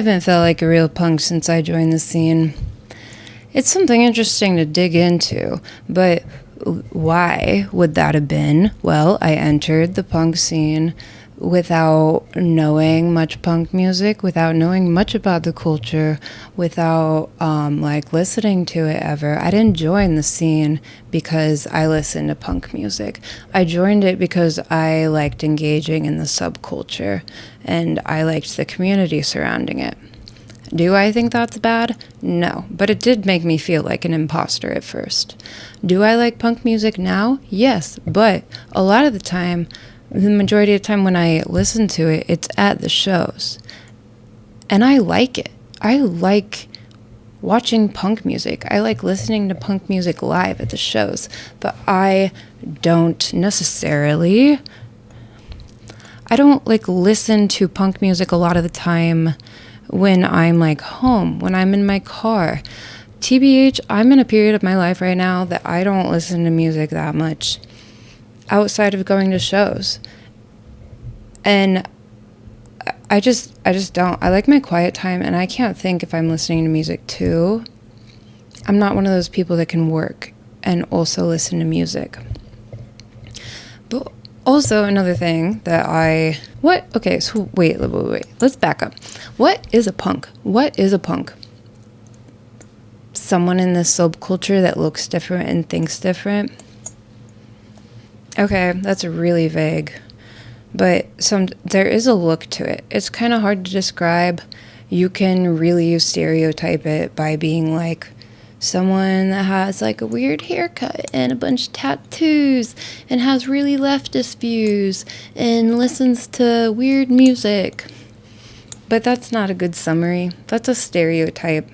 haven't felt like a real punk since I joined the scene. It's something interesting to dig into, but why would that have been? Well, I entered the punk scene without knowing much punk music, without knowing much about the culture, without listening to it ever. I didn't join the scene because I listened to punk music. I joined it because I liked engaging in the subculture and I liked the community surrounding it. Do I think that's bad? No, but it did make me feel like an imposter at first. Do I like punk music now? Yes, but a lot of the time, the majority of the time when I listen to it, it's at the shows. And I like it. I like watching punk music. I like listening to punk music live at the shows. But I don't listen to punk music a lot of the time when I'm home, when I'm in my car. TBH, I'm in a period of my life right now that I don't listen to music that much outside of going to shows. And I just don't. I like my quiet time, and I can't think if I'm listening to music too. I'm not one of those people that can work and also listen to music. But also another thing that wait, let's back up. What is a punk? What is a punk? Someone in this subculture that looks different and thinks different? Okay, that's really vague, but there is a look to it. It's kind of hard to describe. You can really stereotype it by being like someone that has a weird haircut and a bunch of tattoos and has really leftist views and listens to weird music. But that's not a good summary. That's a stereotype.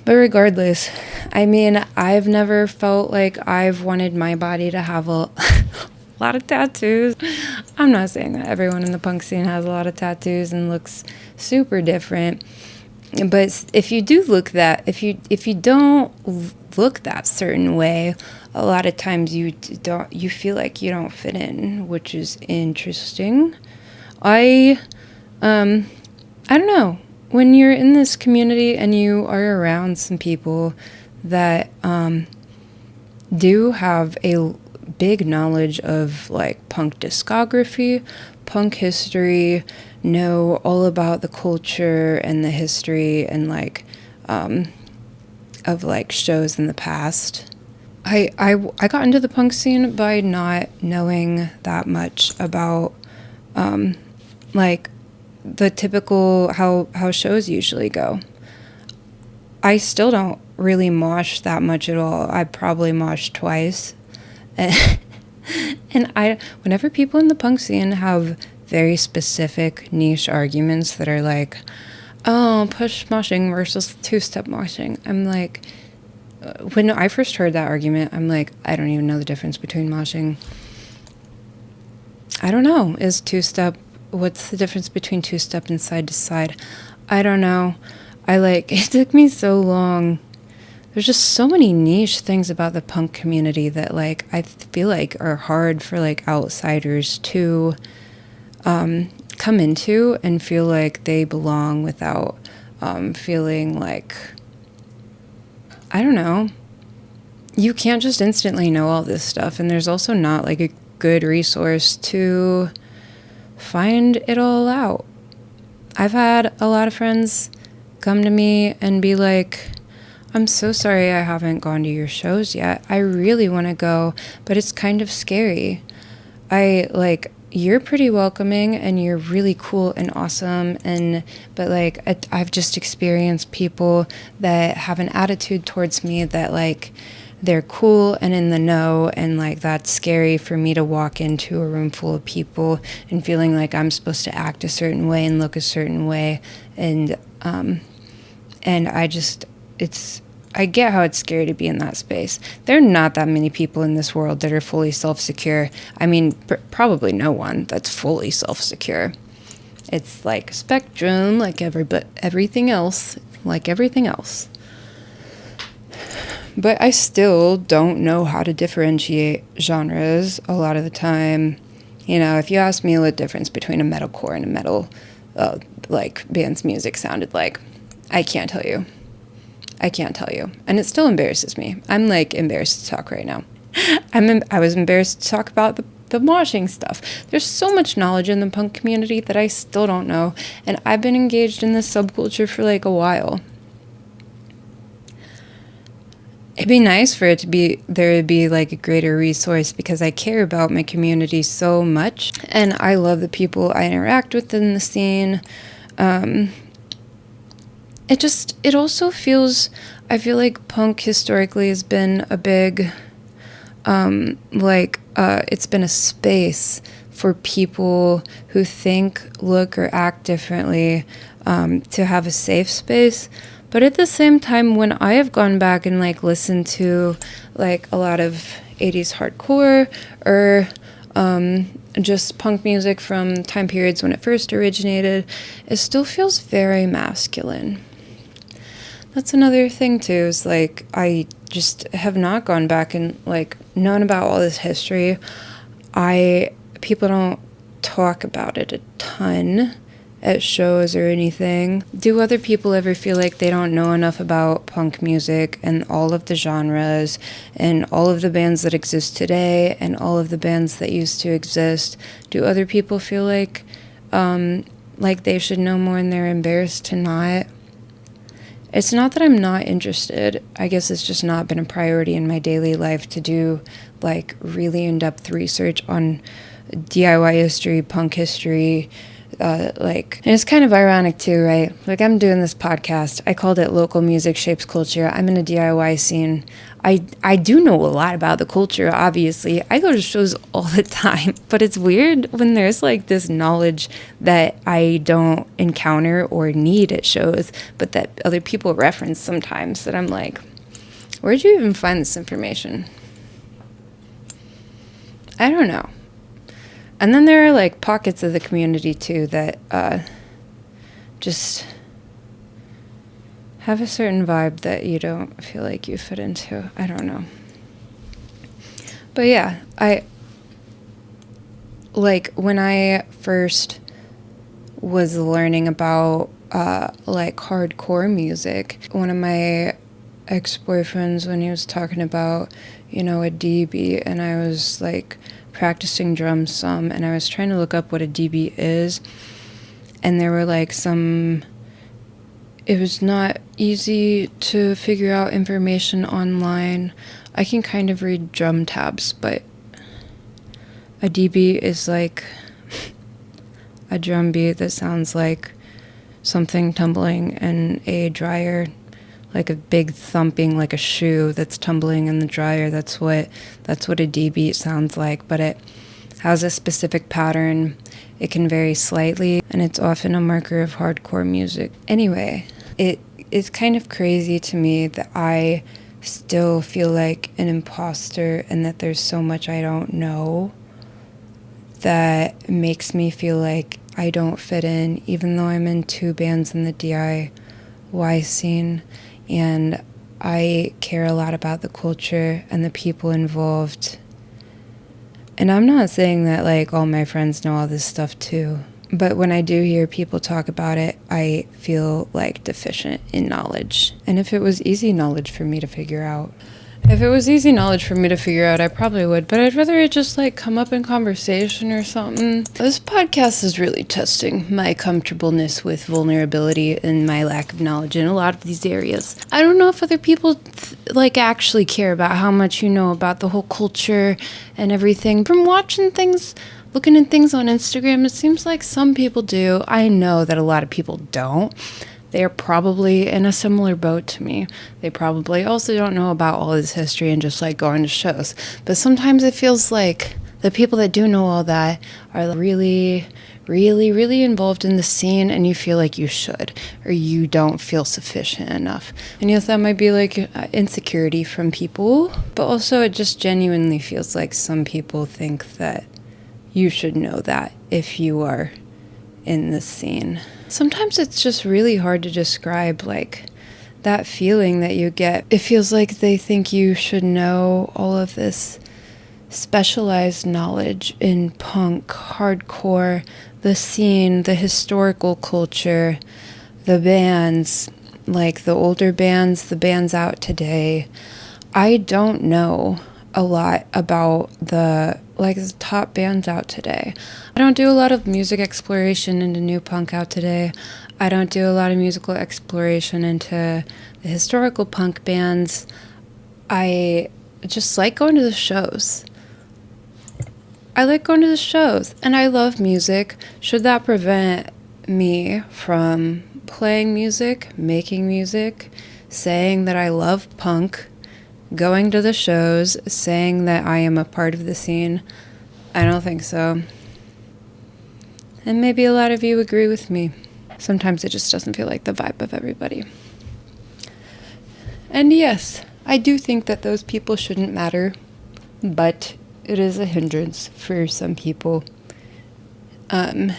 But regardless, I mean, I've never felt like I've wanted my body to have a lot of tattoos. I'm not saying that everyone in the punk scene has a lot of tattoos and looks super different. But if you do look that, if you don't look that certain way, a lot of times you feel like you don't fit in, which is interesting. I don't know. When you're in this community and you are around some people that do have a big knowledge of punk discography, punk history, know all about the culture and the history and of shows in the past. I got into the punk scene by not knowing that much about the typical how shows usually go. I still don't really mosh that much at all. I probably moshed twice. And whenever people in the punk scene have very specific niche arguments that are push moshing versus two-step moshing, I'm when I first heard that argument, I'm I don't even know the difference between moshing. I don't know. What's the difference between two-step and side to side? I don't know. It took me so long. There's just so many niche things about the punk community that I feel are hard for outsiders to come into and feel like they belong without feeling I don't know. You can't just instantly know all this stuff, and there's also not a good resource to find it all out. I've had a lot of friends come to me and be like, I'm so sorry I haven't gone to your shows yet. I really want to go, but it's kind of scary. You're pretty welcoming and you're really cool and awesome, but I've just experienced people that have an attitude towards me that they're cool and in the know, and that's scary for me to walk into a room full of people and feeling like I'm supposed to act a certain way and look a certain way, and I get how it's scary to be in that space. There are not that many people in this world that are fully self-secure. I mean, probably no one that's fully self-secure. It's spectrum, everything else. But I still don't know how to differentiate genres a lot of the time. If you ask me what the difference between a metalcore and a metal like band's music sounded like. I can't tell you. And it still embarrasses me. I'm like embarrassed to talk right now. I was embarrassed to talk about the moshing stuff. There's so much knowledge in the punk community that I still don't know, and I've been engaged in this subculture for like a while. It'd be nice for there to be like a greater resource, because I care about my community so much, and I love the people I interact with in the scene. It also feels, I feel like punk historically has been a big, it's been a space for people who think, look, or act differently, to have a safe space. But at the same time, when I have gone back and like listened to like a lot of 80s hardcore or just punk music from time periods when it first originated, it still feels very masculine. That's another thing too, is like I just have not gone back and like known about all this history. People don't talk about it a ton at shows or anything. Do other people ever feel like they don't know enough about punk music and all of the genres and all of the bands that exist today and all of the bands that used to exist? Do other people feel like they should know more and they're embarrassed to not? It's not that I'm not interested. I guess it's just not been a priority in my daily life to do like really in-depth research on DIY history, punk history, and it's kind of ironic too, right? Like, I'm doing this podcast. I called it Local Music Shapes Culture. I'm in a DIY scene. I do know a lot about the culture, obviously. I go to shows all the time, but it's weird when there's like this knowledge that I don't encounter or need at shows, but that other people reference sometimes, that I'm like, where'd you even find this information? I don't know. And then there are like pockets of the community too that just have a certain vibe that you don't feel like you fit into. I don't know. But yeah, when I first was learning about hardcore music, one of my ex-boyfriends, when he was talking about, a DB, and I was like practicing drums some, and I was trying to look up what a DB is, and there were like it was not easy to figure out information online. I can kind of read drum tabs, but a DB is like a drum beat that sounds like something tumbling in a dryer, like a big thumping, like a shoe that's tumbling in the dryer. That's what a D beat sounds like, but it has a specific pattern. It can vary slightly, and it's often a marker of hardcore music. Anyway, it is kind of crazy to me that I still feel like an imposter and that there's so much I don't know that makes me feel like I don't fit in, even though I'm in 2 bands in the DIY scene, and I care a lot about the culture and the people involved. And I'm not saying that like all my friends know all this stuff too, but when I do hear people talk about it, I feel like deficient in knowledge. And if it was easy knowledge for me to figure out, I probably would, but I'd rather it just like come up in conversation or something. This podcast is really testing my comfortableness with vulnerability and my lack of knowledge in a lot of these areas. I don't know if other people actually care about how much you know about the whole culture and everything. From watching things, looking at things on Instagram, it seems like some people do. I know that a lot of people don't. They're probably in a similar boat to me. They probably also don't know about all this history and just like going to shows. But sometimes it feels like the people that do know all that are really, really, really involved in the scene, and you feel like you should, or you don't feel sufficient enough. And yes, that might be like insecurity from people, but also it just genuinely feels like some people think that you should know that if you are in the scene. Sometimes it's just really hard to describe, like, that feeling that you get. It feels like they think you should know all of this specialized knowledge in punk, hardcore, the scene, the historical culture, the bands, like the older bands, the bands out today. I don't know a lot about the top bands out today. I don't do a lot of music exploration into new punk out today. I don't do a lot of musical exploration into the historical punk bands. I just like going to the shows. I like going to the shows, and I love music. Should that prevent me from playing music, making music, saying that I love punk, going to the shows, saying that I am a part of the scene? I don't think so. And maybe a lot of you agree with me. Sometimes it just doesn't feel like the vibe of everybody. And yes, I do think that those people shouldn't matter, but it is a hindrance for some people. Do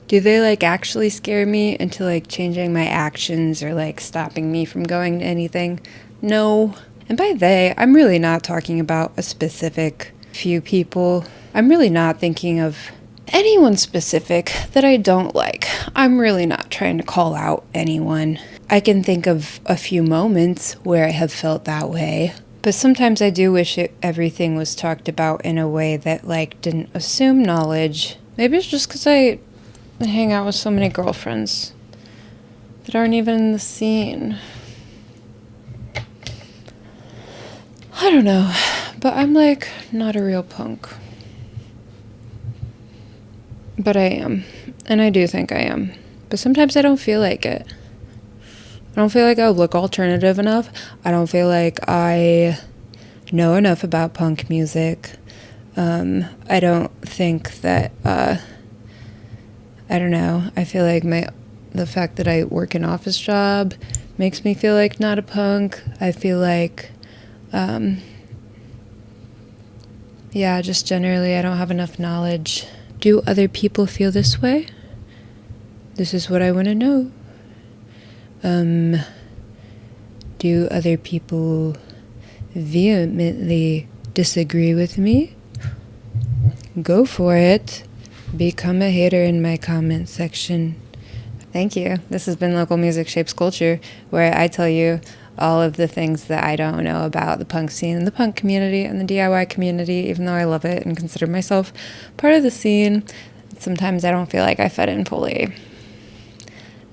they actually scare me into changing my actions or stopping me from going to anything? No. And by they, I'm really not talking about a specific few people. I'm really not thinking of anyone specific that I don't like. I'm really not trying to call out anyone. I can think of a few moments where I have felt that way. But sometimes I do wish everything was talked about in a way that didn't assume knowledge. Maybe it's just because I hang out with so many girlfriends that aren't even in the scene. I don't know, but I'm not a real punk. But I am, and I do think I am. But sometimes I don't feel like it. I don't feel like I look alternative enough. I don't feel like I know enough about punk music. I don't think that, I don't know. I feel like the fact that I work an office job makes me feel like not a punk. I feel like, just generally I don't have enough knowledge. Do other people feel this way? This is what I want to know. Do other people vehemently disagree with me? Go for it. Become a hater in my comment section. Thank you. This has been Local Music Shapes Culture, where I tell you all of the things that I don't know about the punk scene and the punk community and the DIY community, even though I love it and consider myself part of the scene. Sometimes I don't feel like I fit in fully.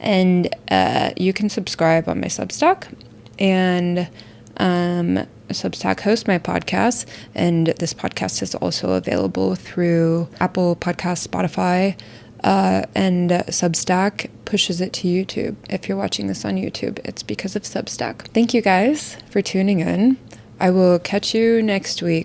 And you can subscribe on my Substack, and Substack hosts my podcast, and this podcast is also available through Apple Podcasts, Spotify, and Substack pushes it to YouTube. If you're watching this on YouTube, it's because of Substack. Thank you guys for tuning in. I will catch you next week.